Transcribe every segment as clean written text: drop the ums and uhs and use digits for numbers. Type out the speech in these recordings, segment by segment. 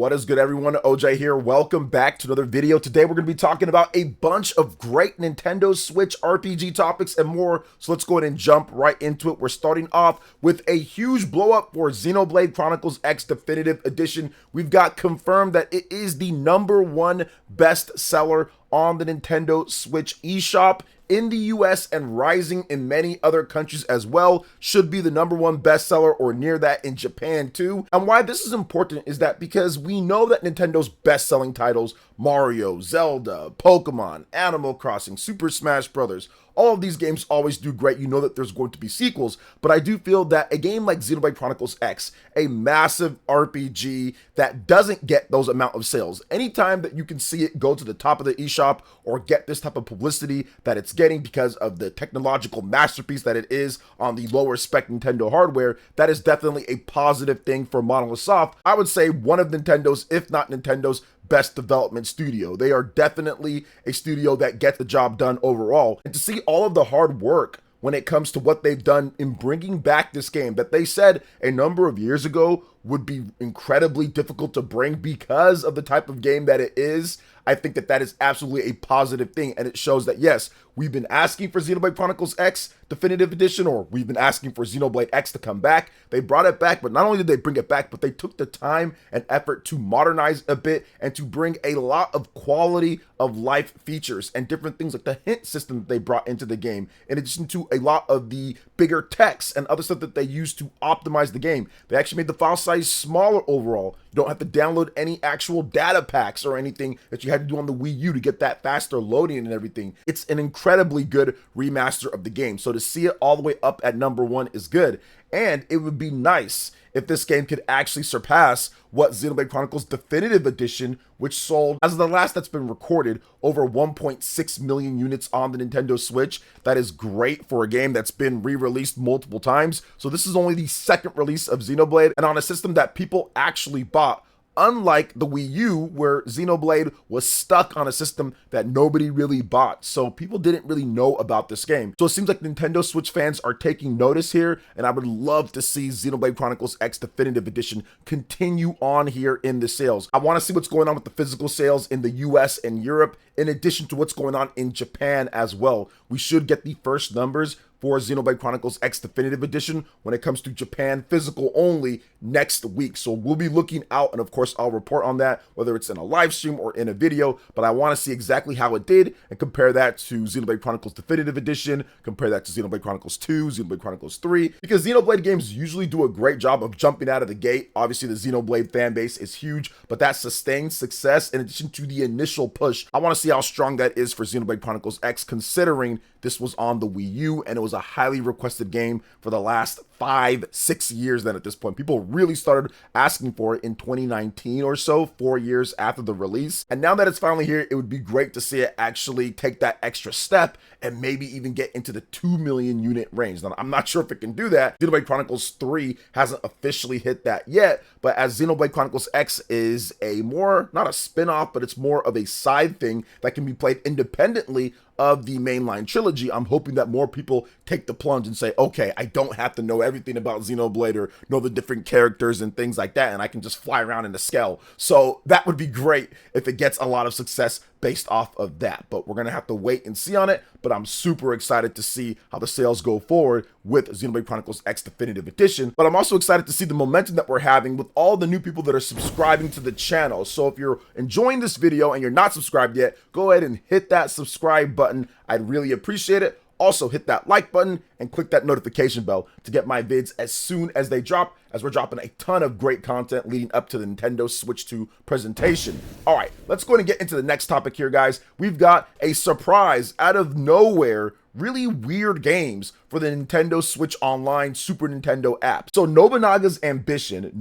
What is good, everyone? OJ here. Welcome back to another video. Today we're going to be talking about a bunch of great Nintendo Switch RPG topics and more. So let's go ahead and jump right into it. We're starting off with a huge blow up for Xenoblade Chronicles X Definitive Edition. We've got confirmed that it is the #1 best seller on the Nintendo Switch eShop in the US and rising in many other countries as well. Should be the #1 bestseller or near that in Japan too. And why this is important is that because we know that Nintendo's best-selling titles, Mario, Zelda, Pokemon, Animal Crossing, Super Smash Bros., all of these games always do great. You know that there's going to be sequels, but I do feel that a game like Xenoblade Chronicles X, a massive RPG that doesn't get those amount of sales, anytime that you can see it go to the top of the eShop or get this type of publicity that it's getting because of the technological masterpiece that it is on the lower spec Nintendo hardware, that is definitely a positive thing for Monolith Soft. I would say one of Nintendo's, if not Nintendo's, best development studio. They are definitely a studio that gets the job done overall. And to see all of the hard work when it comes to what they've done in bringing back this game that they said a number of years ago would be incredibly difficult to bring because of the type of game that it is, I think that that is absolutely a positive thing. And it shows that, yes, we've been asking for Xenoblade Chronicles X Definitive Edition, or we've been asking for Xenoblade X to come back. They brought it back, but not only did they bring it back, but they took the time and effort to modernize a bit and to bring a lot of quality of life features and different things like the hint system that they brought into the game, in addition to a lot of the bigger text and other stuff that they used to optimize the game. They actually made the file size smaller overall. You don't have to download any actual data packs or anything that you had to do on the Wii U to get that faster loading and everything. It's an incredibly good remaster of the game. So to see it all the way up at #1 is good. And it would be nice if this game could actually surpass what Xenoblade Chronicles Definitive Edition, which sold, as of the last that's been recorded, over 1.6 million units on the Nintendo Switch. That is great for a game that's been re-released multiple times. So this is only the second release of Xenoblade, and on a system that people actually bought. Unlike the Wii U, where Xenoblade was stuck on a system that nobody really bought. So people didn't really know about this game. So it seems like Nintendo Switch fans are taking notice here, and I would love to see Xenoblade Chronicles X Definitive Edition continue on here in the sales. I want to see what's going on with the physical sales in the US and Europe, in addition to what's going on in Japan as well. We should get the first numbers for Xenoblade Chronicles X Definitive Edition when it comes to Japan physical only next week. So we'll be looking out, and of course I'll report on that, whether it's in a live stream or in a video, but I want to see exactly how it did and compare that to Xenoblade Chronicles Definitive Edition, compare that to Xenoblade Chronicles 2, Xenoblade Chronicles 3, because Xenoblade games usually do a great job of jumping out of the gate. Obviously the Xenoblade fan base is huge, but that sustained success in addition to the initial push, I want to see how strong that is for Xenoblade Chronicles X, considering this was on the Wii U and it was a highly requested game for the last 5-6 years then at this point. People really started asking for it in 2019 or so, 4 years after the release. And now that it's finally here, it would be great to see it actually take that extra step and maybe even get into the 2 million unit range. Now, I'm not sure if it can do that. Xenoblade Chronicles 3 hasn't officially hit that yet, but as Xenoblade Chronicles X is a more, not a spin-off, but it's more of a side thing that can be played independently of the mainline trilogy, I'm hoping that more people take the plunge and say, okay, I don't have to know everything about Xenoblade or know the different characters and things like that, and I can just fly around in the Skell. So that would be great if it gets a lot of success based off of that, but we're gonna have to wait and see on it. But I'm super excited to see how the sales go forward with Xenoblade Chronicles X Definitive Edition. But I'm also excited to see the momentum that we're having with all the new people that are subscribing to the channel. So if you're enjoying this video and you're not subscribed yet, go ahead and hit that subscribe button. I'd really appreciate it. Also hit that like button and click that notification bell to get my vids as soon as they drop, as we're dropping a ton of great content leading up to the Nintendo Switch 2 presentation. All right, let's go ahead and get into the next topic here, guys. We've got a surprise out of nowhere, really weird games for the Nintendo Switch Online Super Nintendo app. So Nobunaga's Ambition,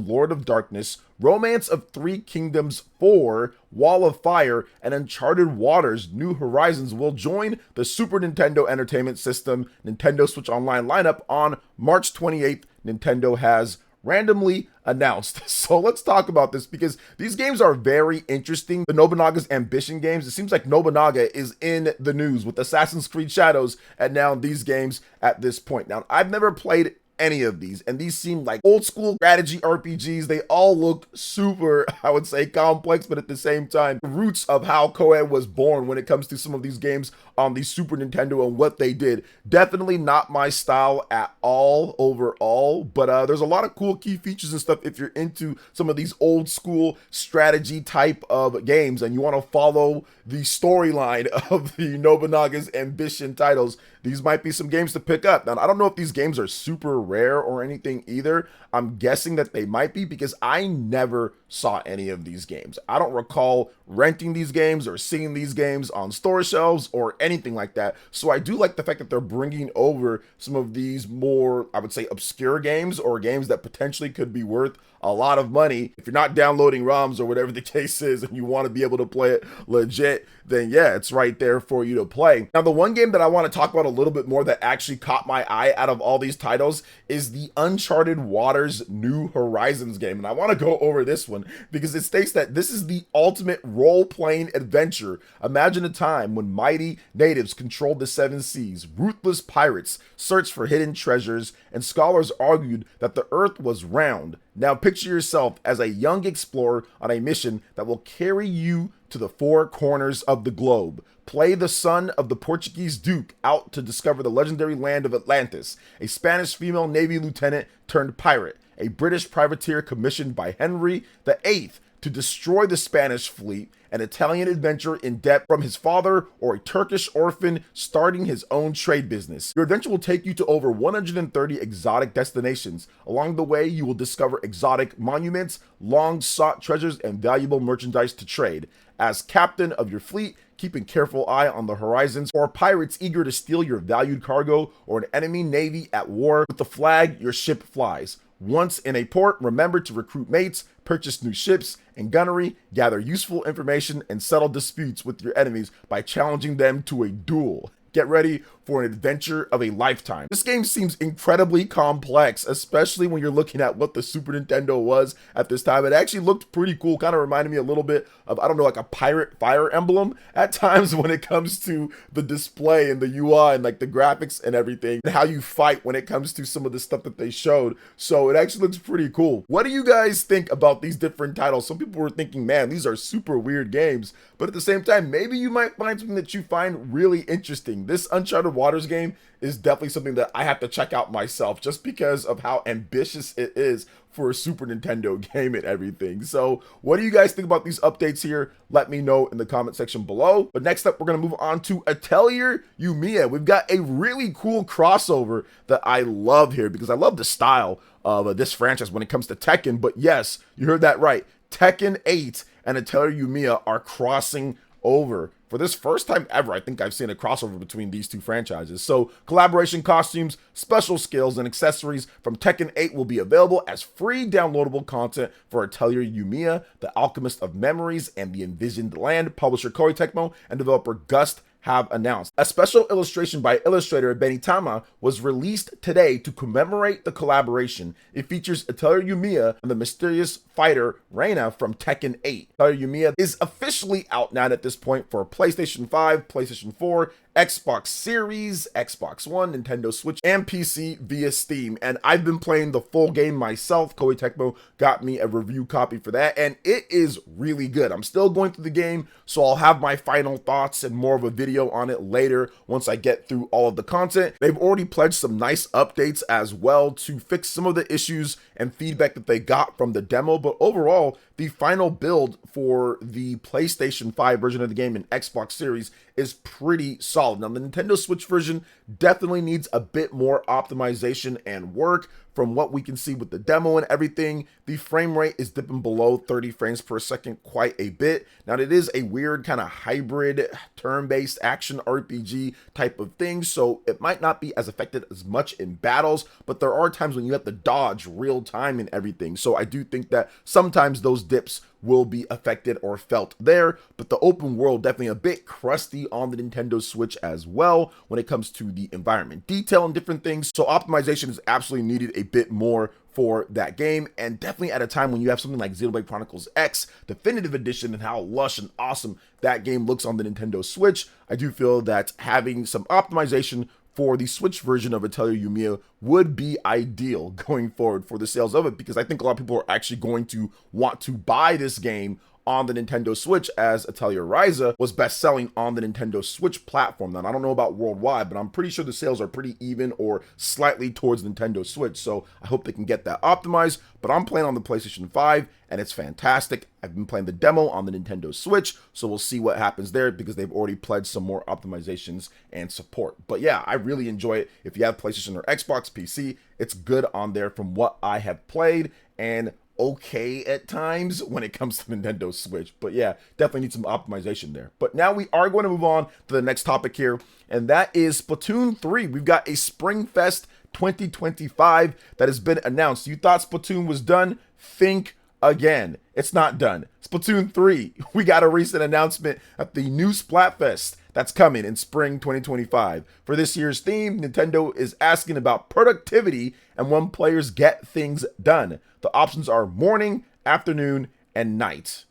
Lord of Darkness, Romance of Three Kingdoms 4, Wall of Fire, and Uncharted Waters New Horizons will join the Super Nintendo Entertainment System Nintendo Switch Online lineup on March 28th. Nintendo has randomly announced. So let's talk about this because these games are very interesting. The Nobunaga's Ambition games, it seems like Nobunaga is in the news with Assassin's Creed Shadows and now these games at this point. Now, I've never played any of these, and these seem like old school strategy RPGs. They all look super, I would say, complex, but at the same time, the roots of how Koei was born when it comes to some of these games on the Super Nintendo and what they did, definitely not my style at all overall, but there's a lot of cool key features and stuff if you're into some of these old school strategy type of games and you want to follow the storyline of the Nobunaga's Ambition titles. These might be some games to pick up. Now, I don't know if these games are super rare or anything either. I'm guessing that they might be because I never saw any of these games. I don't recall renting these games or seeing these games on store shelves or anything like that. So I do like the fact that they're bringing over some of these more, I would say, obscure games or games that potentially could be worth a lot of money. If you're not downloading ROMs or whatever the case is and you want to be able to play it legit, then yeah, it's right there for you to play. Now, the one game that I want to talk about a little bit more that actually caught my eye out of all these titles is the Uncharted Waters New Horizons game. And I want to go over this one because it states that this is the ultimate role-playing adventure. Imagine a time when mighty natives controlled the seven seas, ruthless pirates searched for hidden treasures, and scholars argued that the earth was round. Now picture yourself as a young explorer on a mission that will carry you to the four corners of the globe. Play the son of the Portuguese Duke out to discover the legendary land of Atlantis, a Spanish female Navy lieutenant turned pirate, a British privateer commissioned by Henry VIII to destroy the Spanish fleet, an Italian adventurer in debt from his father, or a Turkish orphan starting his own trade business. Your adventure will take you to over 130 exotic destinations. Along the way, you will discover exotic monuments, long-sought treasures, and valuable merchandise to trade. As captain of your fleet, keep a careful eye on the horizons or pirates eager to steal your valued cargo, or an enemy navy at war with the flag your ship flies. Once in a port, remember to recruit mates, purchase new ships and gunnery, gather useful information, and settle disputes with your enemies by challenging them to a duel. Get ready for an adventure of a lifetime. This game seems incredibly complex, especially when you're looking at what the Super Nintendo was at this time. It actually looked pretty cool, kind of reminded me a little bit of, I don't know, like a pirate Fire Emblem at times when it comes to the display and the UI and like the graphics and everything, and how you fight when it comes to some of the stuff that they showed. So it actually looks pretty cool. What do you guys think about these different titles? Some people were thinking, man, these are super weird games, but at the same time, maybe you might find something that you find really interesting. This Uncharted Waters game is definitely something that I have to check out myself just because of how ambitious it is for a Super Nintendo game and everything. So what do you guys think about these updates here? Let me know in the comment section below. But next up, we're going to move on to Atelier Yumia. We've got a really cool crossover that I love here because I love the style of this franchise when it comes to Tekken. But yes, you heard that right. Tekken 8 and Atelier Yumia are crossing over. For this first time ever, I think I've seen a crossover between these two franchises. So collaboration costumes, special skills, and accessories from Tekken 8 will be available as free downloadable content for Atelier Yumia, The Alchemist of Memories, and The Envisioned Land. Publisher Koei Tecmo and developer Gust have announced. A special illustration by illustrator Benitama was released today to commemorate the collaboration. It features Atelier Yumia and the mysterious fighter Reina from Tekken 8. Atelier Yumia is officially out now at this point for PlayStation 5, PlayStation 4, Xbox Series, Xbox One, Nintendo Switch, and PC via Steam. And I've been playing the full game myself. Koei Tecmo got me a review copy for that, and it is really good. I'm still going through the game, so I'll have my final thoughts and more of a video on it later once I get through all of the content. They've already pledged some nice updates as well to fix some of the issues and feedback that they got from the demo, but overall, the final build for the PlayStation 5 version of the game and Xbox Series is pretty solid. Now, the Nintendo Switch version definitely needs a bit more optimization and work. From what we can see with the demo and everything, the frame rate is dipping below 30 frames per second quite a bit. Now, it is a weird kind of hybrid turn-based action RPG type of thing, so it might not be as affected as much in battles, but there are times when you have to dodge real time and everything. So I do think that sometimes those dips will be affected or felt there, but the open world definitely a bit crusty on the Nintendo Switch as well when it comes to the environment detail and different things. So optimization is absolutely needed a bit more for that game, and definitely at a time when you have something like Xenoblade Chronicles X Definitive Edition and how lush and awesome that game looks on the Nintendo Switch. I do feel that having some optimization for the Switch version of Atelier Yumia would be ideal going forward for the sales of it, because I think a lot of people are actually going to want to buy this game on the Nintendo Switch, as Atelier Ryza was best selling on the Nintendo Switch platform. Now, I don't know about worldwide, but I'm pretty sure the sales are pretty even or slightly towards Nintendo Switch. So I hope they can get that optimized, but I'm playing on the PlayStation 5 and it's fantastic. I've been playing the demo on the Nintendo Switch, so we'll see what happens there, because they've already pledged some more optimizations and support. But yeah, I really enjoy it. If you have PlayStation or Xbox, PC, it's good on there from what I have played, and okay at times when it comes to Nintendo Switch. But yeah, definitely need some optimization there. But now we are going to move on to the next topic here, and that is Splatoon 3. We've got a Springfest 2025 that has been announced. You thought Splatoon was done? Think again. It's not done. Splatoon 3, we got a recent announcement at the new Splatfest that's coming in spring 2025. For this year's theme, Nintendo is asking about productivity and when players get things done. The options are morning, afternoon, and night.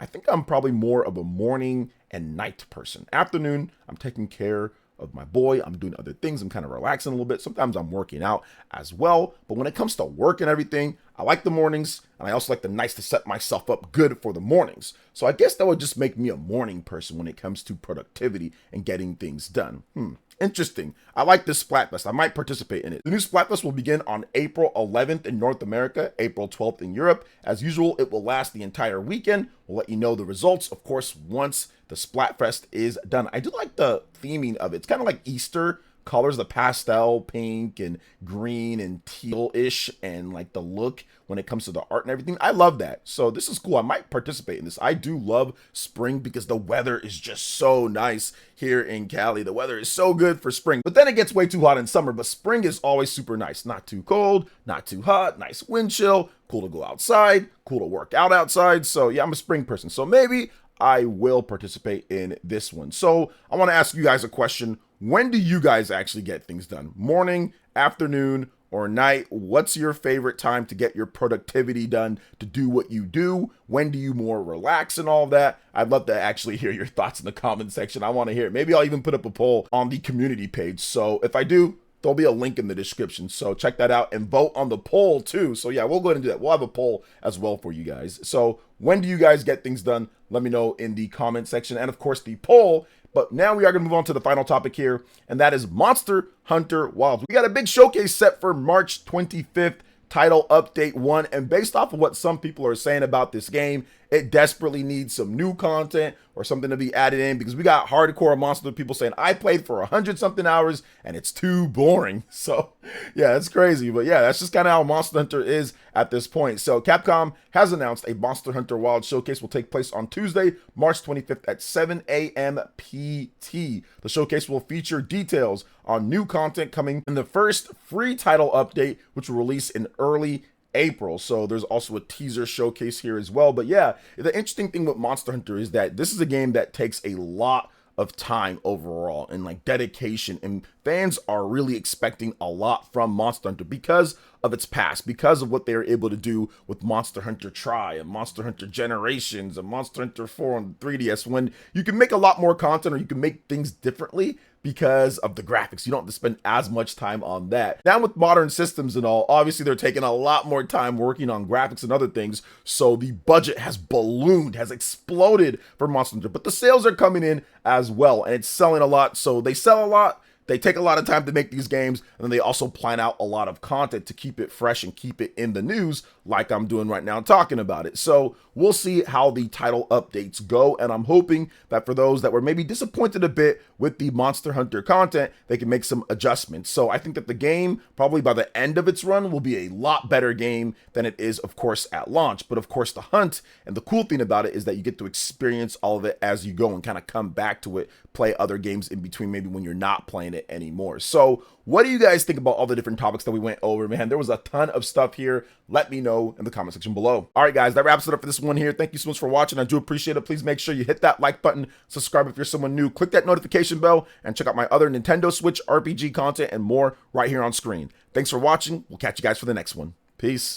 I think I'm probably more of a morning and night person. Afternoon, I'm taking care of my boy. I'm doing other things. I'm kind of relaxing a little bit. Sometimes I'm working out as well. But when it comes to work and everything, I like the mornings, and I also like the nights to set myself up good for the mornings. So I guess that would just make me a morning person when it comes to productivity and getting things done. Interesting. I like this Splatfest. I might participate in it. The new Splatfest will begin on April 11th in North America, April 12th in Europe. As usual, it will last the entire weekend. We'll let you know the results, of course, once the Splatfest is done. I do like the theming of it. It's kind of like Easter colors, the pastel pink and green and teal-ish, and like the look when it comes to the art and everything. I love that. So this is cool. I might participate in this. I do love spring because the weather is just so nice here in Cali. The weather is so good for spring, but then it gets way too hot in summer. But spring is always super nice. Not too cold, not too hot, nice wind chill, cool to go outside, cool to work out outside. So yeah, I'm a spring person. So maybe I will participate in this one. So I want to ask you guys a question. When do you guys actually get things done? Morning, afternoon, or night? What's your favorite time to get your productivity done, to do what you do? When do you more relax and all that? I'd love to actually hear your thoughts in the comment section. I want to hear it. Maybe I'll even put up a poll on the community page. So if I do, there'll be a link in the description. So check that out and vote on the poll too. So yeah, we'll go ahead and do that. We'll have a poll as well for you guys. So when do you guys get things done? Let me know in the comment section, and of course the poll. But now we are going to move on to the final topic here, and that is Monster Hunter Wilds. We got a big showcase set for March 25th, title update 1, and based off of what some people are saying about this game, it desperately needs some new content or something to be added in, because we got hardcore Monster people saying, I played for 100-something hours and it's too boring. So yeah, it's crazy. But yeah, that's just kind of how Monster Hunter is at this point. So Capcom has announced a Monster Hunter Wild showcase will take place on Tuesday, March 25th at 7 a.m. PT. The showcase will feature details on new content coming in the first free title update, which will release in early April. So there's also a teaser showcase here as well. But yeah, the interesting thing with Monster Hunter is that this is a game that takes a lot of time overall and like dedication, and fans are really expecting a lot from Monster Hunter because of its past, because of what they were able to do with Monster Hunter Tri and Monster Hunter Generations and Monster Hunter 4 on 3DS, when you can make a lot more content or you can make things differently because of the graphics. You don't have to spend as much time on that. Now with modern systems and all, obviously they're taking a lot more time working on graphics and other things, so the budget has ballooned, has exploded for Monster Hunter, but the sales are coming in as well, and it's selling a lot. So they sell a lot, they take a lot of time to make these games, and then they also plan out a lot of content to keep it fresh and keep it in the news, like I'm doing right now talking about it. So we'll see how the title updates go, and I'm hoping that for those that were maybe disappointed a bit with the Monster Hunter content, they can make some adjustments. So I think that the game, probably by the end of its run, will be a lot better game than it is, of course, at launch. But of course, the hunt, and the cool thing about it is that you get to experience all of it as you go and kind of come back to it, play other games in between, maybe when you're not playing it anymore. So what do you guys think about all the different topics that we went over? Man, there was a ton of stuff here. Let me know in the comment section below. All right, guys, that wraps it up for this one here. Thank you so much for watching. I do appreciate it. Please make sure you hit that like button, subscribe if you're someone new, click that notification bell, and check out my other Nintendo Switch RPG content and more right here on screen. Thanks for watching. We'll catch you guys for the next one. Peace.